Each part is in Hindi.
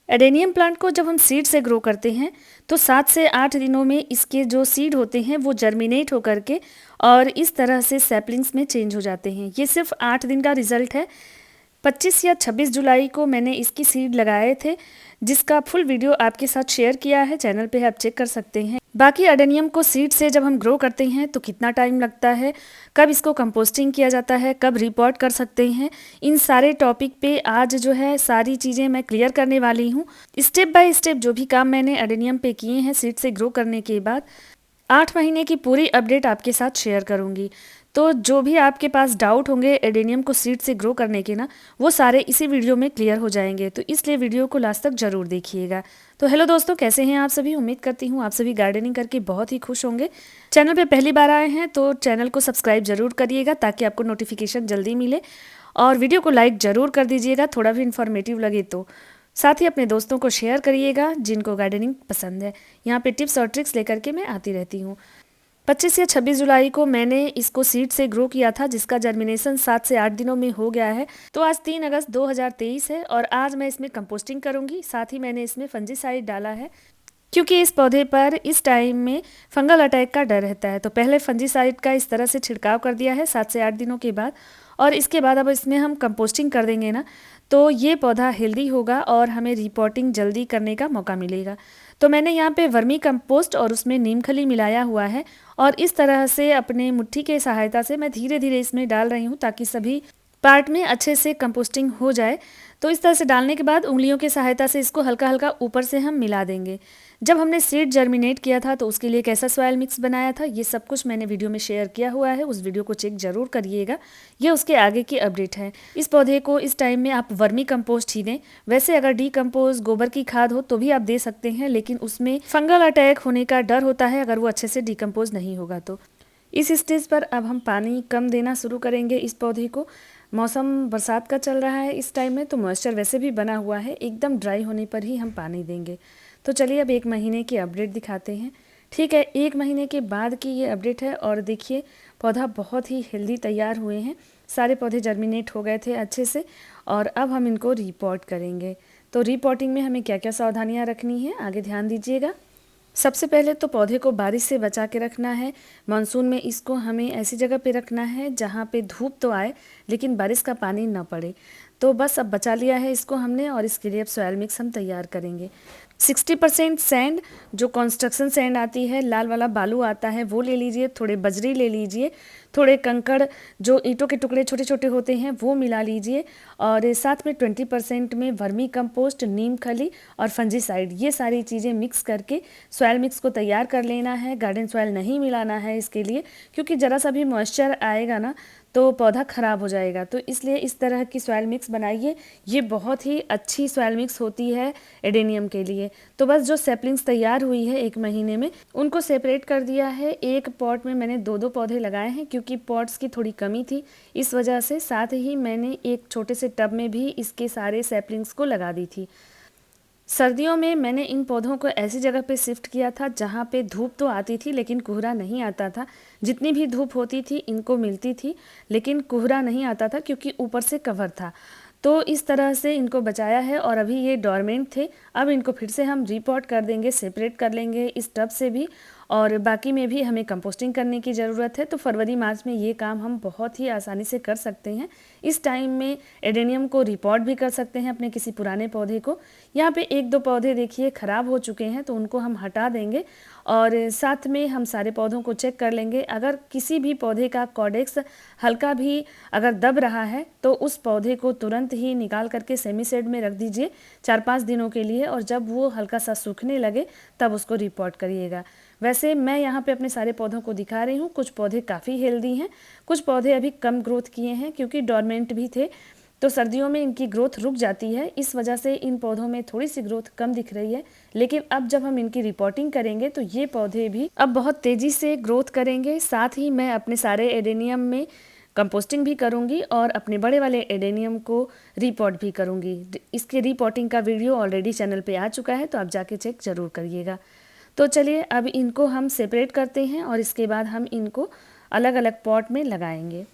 एडेनियम प्लांट को जब हम सीड से ग्रो करते हैं तो 7 से 8 दिनों में इसके जो सीड होते हैं वो जर्मिनेट होकर के और इस तरह से सैपलिंग्स में चेंज हो जाते हैं। ये सिर्फ 8 दिन का रिजल्ट है। 25 या 26 जुलाई को मैंने इसकी सीड लगाए थे, जिसका फुल वीडियो आपके साथ शेयर किया है, चैनल पे आप चेक कर सकते हैं। बाकी एडेनियम को सीड से जब हम ग्रो करते हैं तो कितना टाइम लगता है, कब इसको कंपोस्टिंग किया जाता है, कब रिपोर्ट कर सकते हैं, इन सारे टॉपिक पे आज जो है सारी चीज़ें मैं क्लियर करने वाली हूँ। स्टेप बाय स्टेप जो भी काम मैंने एडेनियम पे किए हैं सीड से ग्रो करने के बाद 8 महीने की पूरी अपडेट आपके साथ शेयर करूंगी। तो जो भी आपके पास डाउट होंगे एडेनियम को सीड से ग्रो करने के ना, वो सारे इसी वीडियो में क्लियर हो जाएंगे, तो इसलिए वीडियो को लास्ट तक जरूर देखिएगा। तो हेलो दोस्तों, कैसे हैं आप सभी? उम्मीद करती हूँ आप सभी गार्डनिंग करके बहुत ही खुश होंगे। चैनल पे पहली बार आए हैं तो चैनल को सब्सक्राइब जरूर करिएगा ताकि आपको नोटिफिकेशन जल्दी मिले, और वीडियो को लाइक ज़रूर कर दीजिएगा थोड़ा भी इन्फॉर्मेटिव लगे तो। साथ ही अपने दोस्तों को शेयर करिएगा जिनको गार्डनिंग पसंद है। यहाँ पे टिप्स और ट्रिक्स लेकर के मैं आती रहती हूँ। 25 या 26 जुलाई को मैंने इसको सीड से ग्रो किया था, जिसका जर्मिनेशन 7 से 8 दिनों में हो गया है। तो आज 3 अगस्त 2023 है और आज मैं इसमें कंपोस्टिंग करूंगी। साथ ही मैंने इसमें फंजीसाइड डाला है क्योंकि इस पौधे पर इस टाइम में फंगल अटैक का डर रहता है। तो पहले फंजीसाइड का इस तरह से छिड़काव कर दिया है 7 से 8 दिनों के बाद, और इसके बाद अब इसमें हम कंपोस्टिंग कर देंगे ना, तो ये पौधा हेल्दी होगा और हमें रिपोर्टिंग जल्दी करने का मौका मिलेगा। तो मैंने यहाँ पे वर्मी कंपोस्ट और उसमें नीम खली मिलाया हुआ है, और इस तरह से अपने मुट्ठी के सहायता से मैं धीरे धीरे इसमें डाल रही हूँ ताकि सभी पार्ट में अच्छे से कंपोस्टिंग हो जाए। तो इस तरह से डालने के बाद उंगलियों की सहायता से इसको हल्का हल्का ऊपर से हम मिला देंगे। जब हमने सीड जर्मिनेट किया था तो उसके लिए कैसा सॉइल मिक्स बनाया था, ये सब कुछ मैंने वीडियो में शेयर किया हुआ है, उस वीडियो को चेक जरूर करिएगा। ये उसके आगे की अपडेट है। इस पौधे को इस टाइम में आप वर्मी कंपोस्ट ही दें। वैसे अगर डीकम्पोज गोबर की खाद हो तो भी आप दे सकते हैं, लेकिन उसमें फंगल अटैक होने का डर होता है अगर वो अच्छे से डीकम्पोज नहीं होगा तो। इस स्टेज पर अब हम पानी कम देना शुरू करेंगे इस पौधे को। मौसम बरसात का चल रहा है इस टाइम में, तो मॉइस्चर वैसे भी बना हुआ है, एकदम ड्राई होने पर ही हम पानी देंगे। तो चलिए अब 1 महीने की अपडेट दिखाते हैं। ठीक है, 1 महीने के बाद की ये अपडेट है, और देखिए पौधा बहुत ही हेल्दी तैयार हुए हैं। सारे पौधे जर्मिनेट हो गए थे अच्छे से, और अब हम इनको रिपोर्ट करेंगे। तो रिपोर्टिंग में हमें क्या क्या सावधानियाँ रखनी है आगे ध्यान दीजिएगा। सबसे पहले तो पौधे को बारिश से बचा के रखना है। मानसून में इसको हमें ऐसी जगह पे रखना है जहाँ पे धूप तो आए लेकिन बारिश का पानी ना पड़े। तो बस अब बचा लिया है इसको हमने, और इसके लिए अब सॉयल मिक्स हम तैयार करेंगे। 60% सैंड, जो कंस्ट्रक्शन सैंड आती है, लाल वाला बालू आता है, वो ले लीजिए। थोड़े बजरी ले लीजिए, थोड़े कंकड़ जो ईंटों के टुकड़े छोटे छोटे होते हैं वो मिला लीजिए, और साथ में 20% में वर्मी कंपोस्ट, नीम खली और फंजीसाइड, ये सारी चीज़ें मिक्स करके सॉयल मिक्स को तैयार कर लेना है। गार्डन सॉयल नहीं मिलाना है इसके लिए, क्योंकि ज़रा सा भी मॉइस्चर आएगा ना तो पौधा ख़राब हो जाएगा। तो इसलिए इस तरह की सॉयल मिक्स बनाइए। ये बहुत ही अच्छी सॉयल मिक्स होती है एडेनियम के लिए। तो बस जो सैपलिंग्स तैयार हुई है 1 महीने में, उनको सेपरेट कर दिया है। एक पॉट में मैंने 2-2 पौधे लगाए हैं क्योंकि पॉट्स की थोड़ी कमी थी इस वजह से। साथ ही मैंने एक छोटे से टब में भी इसके सारे सैपलिंग्स को लगा दी थी। सर्दियों में मैंने इन पौधों को ऐसी जगह पे शिफ्ट किया था जहाँ पे धूप तो आती थी लेकिन कोहरा नहीं आता था। जितनी भी धूप होती थी इनको मिलती थी, लेकिन कोहरा नहीं आता था क्योंकि ऊपर से कवर था। तो इस तरह से इनको बचाया है, और अभी ये डोरमेंट थे। अब इनको फिर से हम रिपोर्ट कर देंगे, सेपरेट कर लेंगे इस टब से भी, और बाकी में भी हमें कंपोस्टिंग करने की ज़रूरत है। तो फरवरी मार्च में ये काम हम बहुत ही आसानी से कर सकते हैं। इस टाइम में एडेनियम को रिपोर्ट भी कर सकते हैं अपने किसी पुराने पौधे को। यहाँ पे 1-2 पौधे देखिए ख़राब हो चुके हैं, तो उनको हम हटा देंगे, और साथ में हम सारे पौधों को चेक कर लेंगे। अगर किसी भी पौधे का कॉडेक्स हल्का भी अगर दब रहा है तो उस पौधे को तुरंत ही निकाल करके सेमी शेड में रख दीजिए 4-5 दिनों के लिए, और जब वो हल्का सा सूखने लगे तब उसको रिपोर्ट करिएगा। वैसे मैं यहाँ पे अपने सारे पौधों को दिखा रही हूँ। कुछ पौधे काफ़ी हेल्दी हैं, कुछ पौधे अभी कम ग्रोथ किए हैं क्योंकि डोरमेंट भी थे, तो सर्दियों में इनकी ग्रोथ रुक जाती है। इस वजह से इन पौधों में थोड़ी सी ग्रोथ कम दिख रही है, लेकिन अब जब हम इनकी रिपोर्टिंग करेंगे तो ये पौधे भी अब बहुत तेज़ी से ग्रोथ करेंगे। साथ ही मैं अपने सारे एडेनियम में कंपोस्टिंग भी करूंगी और अपने बड़े वाले एडेनियम को रिपोर्ट भी करूंगी। इसके रिपोर्टिंग का वीडियो ऑलरेडी चैनल पे आ चुका है, तो आप जाके चेक ज़रूर करिएगा। तो चलिए अब इनको हम सेपरेट करते हैं और इसके बाद हम इनको अलग अलग पॉट में लगाएंगे।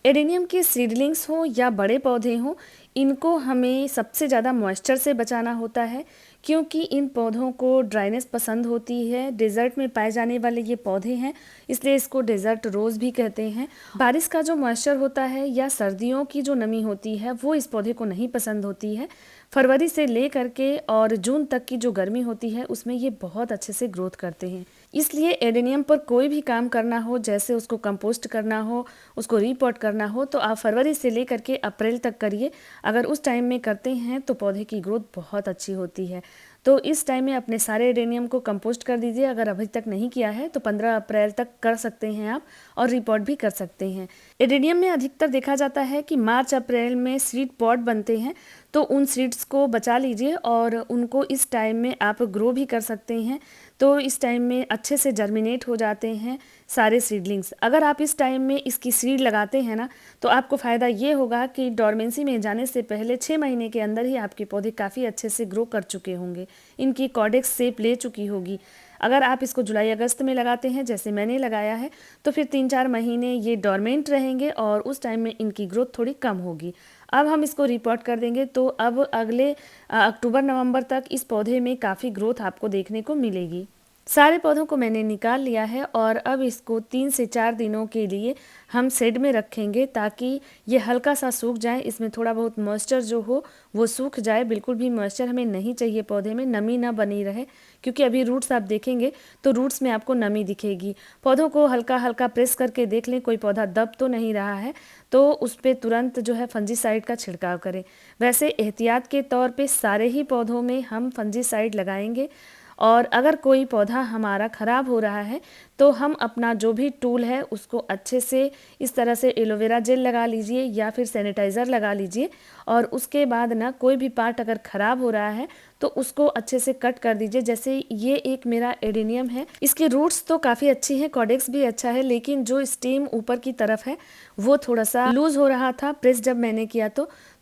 एडेनियम के सीडलिंग्स हों या बड़े पौधे हों, इनको हमें सबसे ज़्यादा मॉइस्चर से बचाना होता है, क्योंकि इन पौधों को ड्राइनेस पसंद होती है। डेजर्ट में पाए जाने वाले ये पौधे हैं, इसलिए इसको डेजर्ट रोज़ भी कहते हैं। बारिश का जो मॉइस्चर होता है या सर्दियों की जो नमी होती है वो इस पौधे को नहीं पसंद होती है। फरवरी से ले करके और जून तक की जो गर्मी होती है उसमें ये बहुत अच्छे से ग्रोथ करते हैं। इसलिए एडेनियम पर कोई भी काम करना हो, जैसे उसको कंपोस्ट करना हो, उसको रीपॉट करना हो, तो आप फरवरी से लेकर के अप्रैल तक करिए। अगर उस टाइम में करते हैं तो पौधे की ग्रोथ बहुत अच्छी होती है। तो इस टाइम में अपने सारे एडेनियम को कंपोस्ट कर दीजिए। अगर अभी तक नहीं किया है तो 15 अप्रैल तक कर सकते हैं आप, और रिपोर्ट भी कर सकते हैं। एडेनियम में अधिकतर देखा जाता है कि मार्च अप्रैल में सीड पॉट बनते हैं, तो उन सीड्स को बचा लीजिए और उनको इस टाइम में आप ग्रो भी कर सकते हैं। तो इस टाइम में अच्छे से जर्मिनेट हो जाते हैं सारे सीडलिंग्स। अगर आप इस टाइम में इसकी सीड लगाते हैं ना, तो आपको फ़ायदा ये होगा कि डॉर्मेंसी में जाने से पहले 6 महीने के अंदर ही आपके पौधे काफ़ी अच्छे से ग्रो कर चुके होंगे, इनकी कॉर्डेक्स शेप ले चुकी होगी। अगर आप इसको जुलाई अगस्त में लगाते हैं जैसे मैंने लगाया है, तो फिर 3-4 महीने ये डॉर्मेंट रहेंगे और उस टाइम में इनकी ग्रोथ थोड़ी कम होगी। अब हम इसको रिपोर्ट कर देंगे, तो अब अगले अक्टूबर नवंबर तक इस पौधे में काफ़ी ग्रोथ आपको देखने को मिलेगी। सारे पौधों को मैंने निकाल लिया है और अब इसको 3 से 4 दिनों के लिए हम शेड में रखेंगे, ताकि ये हल्का सा सूख जाए। इसमें थोड़ा बहुत मॉइस्चर जो हो वो सूख जाए। बिल्कुल भी मॉइस्चर हमें नहीं चाहिए, पौधे में नमी ना बनी रहे, क्योंकि अभी रूट्स आप देखेंगे तो रूट्स में आपको नमी दिखेगी। पौधों को हल्का हल्का प्रेस करके देख लें कोई पौधा दब तो नहीं रहा है, तो उस पर तुरंत जो है फंजीसाइड का छिड़काव करें। वैसे एहतियात के तौर पे सारे ही पौधों में हम फंजीसाइड लगाएंगे। और अगर कोई पौधा हमारा ख़राब हो रहा है तो हम अपना जो भी टूल है उसको अच्छे से इस तरह से एलोवेरा जेल लगा लीजिए या फिर सैनिटाइज़र लगा लीजिए, और उसके बाद ना कोई भी पार्ट अगर ख़राब हो रहा है तो उसको अच्छे से कट कर दीजिए। जैसे ये एक मेरा एडेनियम है, इसके रूट्स तो काफ़ी अच्छी हैं, कॉडेक्स भी अच्छा है, लेकिन जो स्टेम ऊपर की तरफ है वो थोड़ा सा लूज हो रहा था प्रेस जब मैंने किया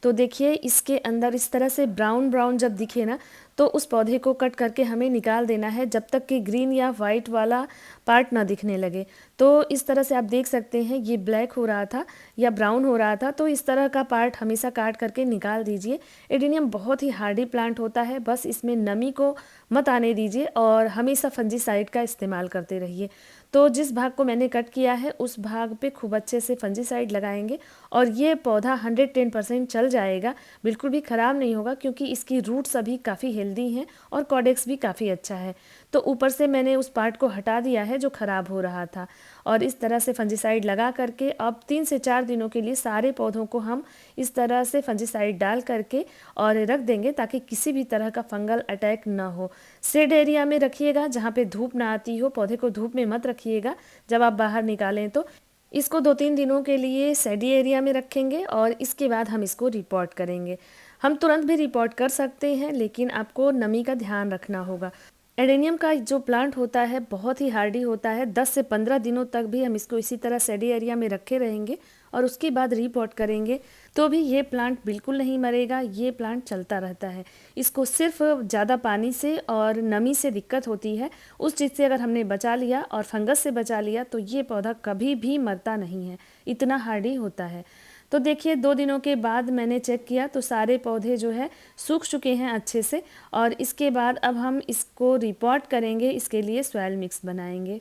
तो देखिए इसके अंदर इस तरह से ब्राउन ब्राउन जब दिखे ना, तो उस पौधे को कट करके हमें निकाल देना है, जब तक कि ग्रीन या वाइट वाला पार्ट ना दिखने लगे। तो इस तरह से आप देख सकते हैं ये ब्लैक हो रहा था या ब्राउन हो रहा था, तो इस तरह का पार्ट हमेशा काट करके निकाल दीजिए। एडेनियम बहुत ही हार्डी प्लांट होता है, बस इसमें नमी को मत आने दीजिए और हमेशा फंजीसाइड का इस्तेमाल करते रहिए। तो जिस भाग को मैंने कट किया है उस भाग पे खूब अच्छे से फंजीसाइड लगाएंगे और ये पौधा 110% चल जाएगा, बिल्कुल भी ख़राब नहीं होगा, क्योंकि इसकी रूट्स अभी काफ़ी हेल्दी हैं और कॉडेक्स भी काफ़ी अच्छा है। तो ऊपर से मैंने उस पार्ट को हटा दिया है जो ख़राब हो रहा था, और इस तरह से फंजीसाइड लगा करके अब 3 से 4 दिनों के लिए सारे पौधों को हम इस तरह से फंजीसाइड डाल करके और रख देंगे, ताकि किसी भी तरह का फंगल अटैक ना हो। शेड एरिया में रखिएगा जहाँ पे धूप ना आती हो, पौधे को धूप में मत रखिएगा जब आप बाहर निकालें। तो इसको 2-3 दिनों के लिए शेडी एरिया में रखेंगे और इसके बाद हम इसको रिपोर्ट करेंगे। हम तुरंत भी रिपोर्ट कर सकते हैं, लेकिन आपको नमी का ध्यान रखना होगा। एडेनियम का जो प्लांट होता है बहुत ही हार्डी होता है, 10 से 15 दिनों तक भी हम इसको इसी तरह शेडी एरिया में रखे रहेंगे और उसके बाद रिपोर्ट करेंगे, तो भी ये प्लांट बिल्कुल नहीं मरेगा, ये प्लांट चलता रहता है। इसको सिर्फ ज़्यादा पानी से और नमी से दिक्कत होती है, उस चीज़ से अगर हमने बचा लिया और फंगस से बचा लिया तो ये पौधा कभी भी मरता नहीं है, इतना हार्डी होता है। तो देखिए 2 दिनों के बाद मैंने चेक किया तो सारे पौधे जो है सूख चुके हैं अच्छे से, और इसके बाद अब हम इसको रिपोर्ट करेंगे, इसके लिए सॉइल मिक्स बनाएंगे।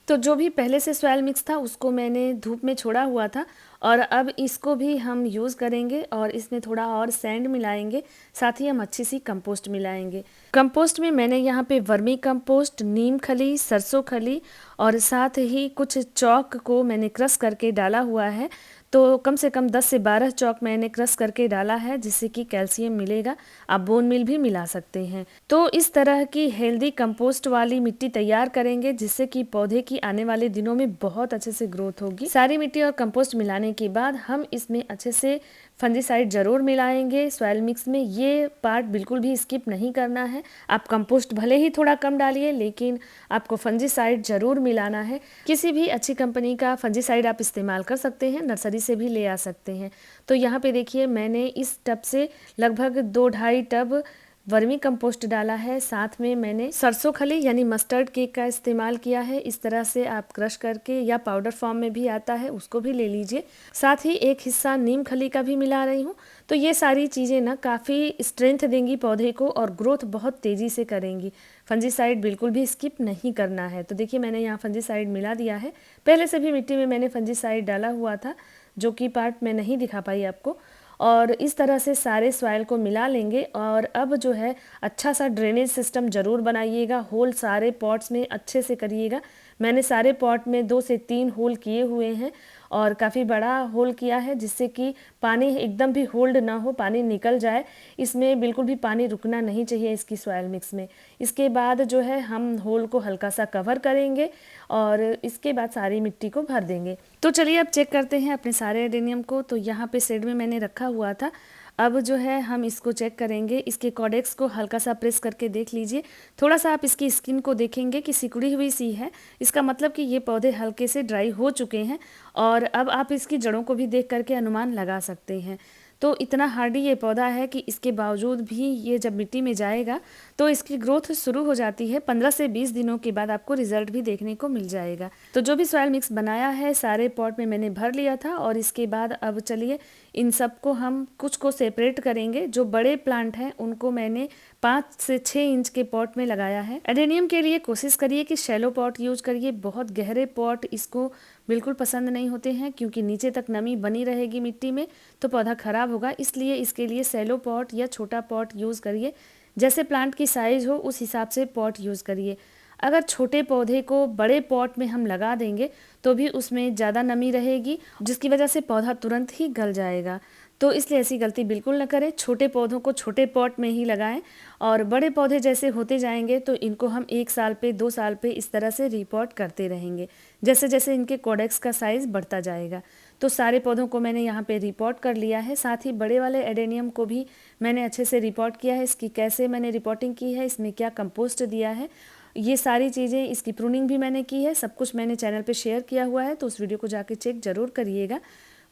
तो जो भी पहले से सॉइल मिक्स था उसको मैंने धूप में छोड़ा हुआ था, और अब इसको भी हम यूज़ करेंगे और इसमें थोड़ा और सैंड मिलाएंगे, साथ ही हम अच्छी सी कंपोस्ट मिलाएंगे। कंपोस्ट में मैंने यहाँ पे वर्मी कंपोस्ट, नीम खली, सरसों खली और साथ ही कुछ चॉक को मैंने क्रश करके डाला हुआ है। तो कम से कम 10 से 12 चॉक मैंने क्रश करके डाला है, जिससे कि कैल्शियम मिलेगा। आप बोन मिल भी मिला सकते हैं। तो इस तरह की हेल्दी कंपोस्ट वाली मिट्टी तैयार करेंगे, जिससे कि पौधे की आने वाले दिनों में बहुत अच्छे से ग्रोथ होगी। सारी मिट्टी और कंपोस्ट मिलाने के बाद हम इसमें अच्छे से फंजीसाइड ज़रूर मिलाएंगे सॉइल मिक्स में, ये पार्ट बिल्कुल भी स्किप नहीं करना है। आप कंपोस्ट भले ही थोड़ा कम डालिए, लेकिन आपको फंजीसाइड ज़रूर मिलाना है। किसी भी अच्छी कंपनी का फंजीसाइड आप इस्तेमाल कर सकते हैं, नर्सरी से भी ले आ सकते हैं। तो यहाँ पे देखिए मैंने इस टब से लगभग 2-2.5 टब वर्मी कंपोस्ट डाला है, साथ में मैंने सरसों खली यानी मस्टर्ड केक का इस्तेमाल किया है। इस तरह से आप क्रश करके या पाउडर फॉर्म में भी आता है उसको भी ले लीजिए। साथ ही एक हिस्सा नीम खली का भी मिला रही हूँ। तो ये सारी चीज़ें ना काफ़ी स्ट्रेंथ देंगी पौधे को और ग्रोथ बहुत तेज़ी से करेंगी। फंजीसाइड बिल्कुल भी स्किप नहीं करना है। तो देखिए मैंने यहाँ फंजीसाइड मिला दिया है। पहले से भी मिट्टी में मैंने फंजीसाइड डाला हुआ था, जो कि पार्ट मैं नहीं दिखा पाई आपको। और इस तरह से सारे सॉइल को मिला लेंगे। और अब जो है अच्छा सा ड्रेनेज सिस्टम ज़रूर बनाइएगा, होल सारे पॉट्स में अच्छे से करिएगा। मैंने सारे पॉट में 2 से 3 होल किए हुए हैं और काफ़ी बड़ा होल किया है, जिससे कि पानी एकदम भी होल्ड ना हो, पानी निकल जाए। इसमें बिल्कुल भी पानी रुकना नहीं चाहिए इसकी सॉइल मिक्स में। इसके बाद जो है हम होल को हल्का सा कवर करेंगे और इसके बाद सारी मिट्टी को भर देंगे। तो चलिए अब चेक करते हैं अपने सारे एडेनियम को। तो यहाँ पे शेड में मैंने रखा हुआ था। अब जो है हम इसको चेक करेंगे। इसके कॉडेक्स को हल्का सा प्रेस करके देख लीजिए। थोड़ा सा आप इसकी स्किन को देखेंगे कि सिकुड़ी हुई सी है, इसका मतलब कि ये पौधे हल्के से ड्राई हो चुके हैं। और अब आप इसकी जड़ों को भी देख करके अनुमान लगा सकते हैं। तो इतना हार्डी ये पौधा है कि इसके बावजूद भी ये जब मिट्टी में जाएगा तो इसकी ग्रोथ शुरू हो जाती है। 15 से 20 दिनों के बाद आपको रिजल्ट भी देखने को मिल जाएगा। तो जो भी सॉइल मिक्स बनाया है सारे पॉट में मैंने भर लिया था। और इसके बाद अब चलिए इन सब को हम कुछ को सेपरेट करेंगे। जो बड़े प्लांट हैं उनको मैंने 5 से 6 इंच के पॉट में लगाया है। एडेनियम के लिए कोशिश करिए कि शैलो पॉट यूज करिए। बहुत गहरे पॉट इसको बिल्कुल पसंद नहीं होते हैं, क्योंकि नीचे तक नमी बनी रहेगी मिट्टी में तो पौधा खराब होगा। इसलिए इसके लिए शैलो पॉट या छोटा पॉट यूज़ करिए। जैसे प्लांट की साइज़ हो उस हिसाब से पॉट यूज़ करिए। अगर छोटे पौधे को बड़े पॉट में हम लगा देंगे तो भी उसमें ज़्यादा नमी रहेगी, जिसकी वजह से पौधा तुरंत ही गल जाएगा। तो इसलिए ऐसी गलती बिल्कुल न करें। छोटे पौधों को छोटे पॉट में ही लगाएं। और बड़े पौधे जैसे होते जाएंगे तो इनको हम 1 साल पे 2 साल पे इस तरह से रिपॉट करते रहेंगे, जैसे जैसे इनके कॉडेक्स का साइज़ बढ़ता जाएगा। तो सारे पौधों को मैंने यहाँ पे रिपोर्ट कर लिया है। साथ ही बड़े वाले एडेनियम को भी मैंने अच्छे से रिपोर्ट किया है। इसकी कैसे मैंने रिपोर्टिंग की है, इसमें क्या कंपोस्ट दिया है, ये सारी चीज़ें, इसकी प्रूनिंग भी मैंने की है। सब कुछ मैंने चैनल पे शेयर किया हुआ है, तो उस वीडियो को जाके चेक ज़रूर करिएगा।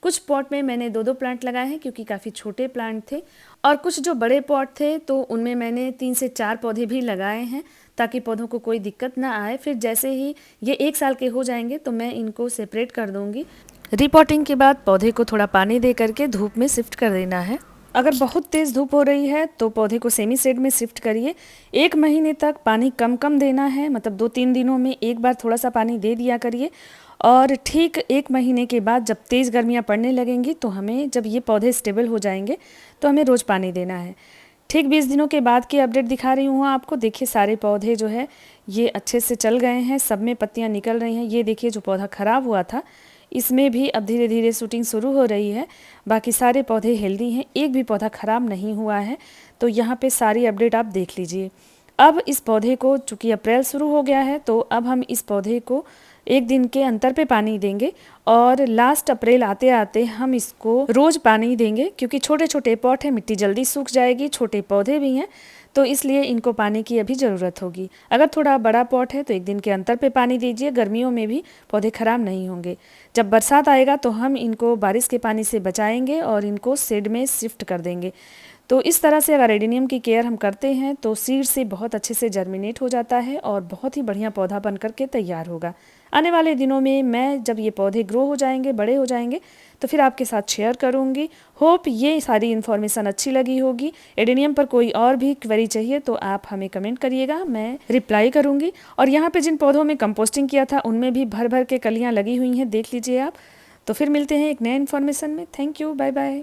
कुछ पॉट में मैंने 2-2 प्लांट लगाए हैं क्योंकि काफ़ी छोटे प्लांट थे। और कुछ जो बड़े पॉट थे तो उनमें मैंने 3 से 4 पौधे भी लगाए हैं, ताकि पौधों को कोई दिक्कत ना आए। फिर जैसे ही ये 1 साल के हो जाएंगे तो मैं इनको सेपरेट कर दूँगी। रिपोर्टिंग के बाद पौधे को थोड़ा पानी दे करके धूप में शिफ्ट कर देना है। अगर बहुत तेज़ धूप हो रही है तो पौधे को सेमी शेड में शिफ्ट करिए। 1 महीने तक पानी कम कम देना है, मतलब 2-3 दिनों में एक बार थोड़ा सा पानी दे दिया करिए। और ठीक 1 महीने के बाद जब तेज़ गर्मियाँ पड़ने लगेंगी तो हमें, जब ये पौधे स्टेबल हो जाएंगे तो हमें रोज़ पानी देना है। ठीक 20 दिनों के बाद की अपडेट दिखा रही हूँ आपको। देखिए सारे पौधे जो है ये अच्छे से चल गए हैं, सब में पत्तियाँ निकल रही हैं। ये देखिए जो पौधा ख़राब हुआ था इसमें भी अब धीरे धीरे शूटिंग शुरू हो रही है। बाकी सारे पौधे हेल्दी हैं, एक भी पौधा ख़राब नहीं हुआ है। तो यहाँ पे सारी अपडेट आप देख लीजिए। अब इस पौधे को, चूँकि अप्रैल शुरू हो गया है, तो अब हम इस पौधे को 1 दिन के अंतर पे पानी देंगे। और लास्ट अप्रैल आते आते हम इसको रोज़ पानी देंगे, क्योंकि छोटे छोटे पॉट हैं, मिट्टी जल्दी सूख जाएगी, छोटे पौधे भी हैं, तो इसलिए इनको पानी की अभी ज़रूरत होगी। अगर थोड़ा बड़ा पॉट है तो 1 दिन के अंतर पे पानी दीजिए। गर्मियों में भी पौधे ख़राब नहीं होंगे। जब बरसात आएगा तो हम इनको बारिश के पानी से बचाएंगे और इनको शेड में शिफ्ट कर देंगे। तो इस तरह से अगर एडेनियम की केयर हम करते हैं तो सीड से बहुत अच्छे से जर्मिनेट हो जाता है और बहुत ही बढ़िया पौधा बन करके तैयार होगा। आने वाले दिनों में मैं, जब ये पौधे ग्रो हो जाएंगे, बड़े हो जाएंगे, तो फिर आपके साथ शेयर करूंगी। होप ये सारी इन्फॉर्मेशन अच्छी लगी होगी। एडेनियम पर कोई और भी क्वेरी चाहिए तो आप हमें कमेंट करिएगा, मैं रिप्लाई करूंगी। और यहाँ पे जिन पौधों में कंपोस्टिंग किया था उनमें भी भर भर के कलियाँ लगी हुई हैं, देख लीजिए आप। तो फिर मिलते हैं एक नए इन्फॉर्मेशन में। Thank you, bye bye.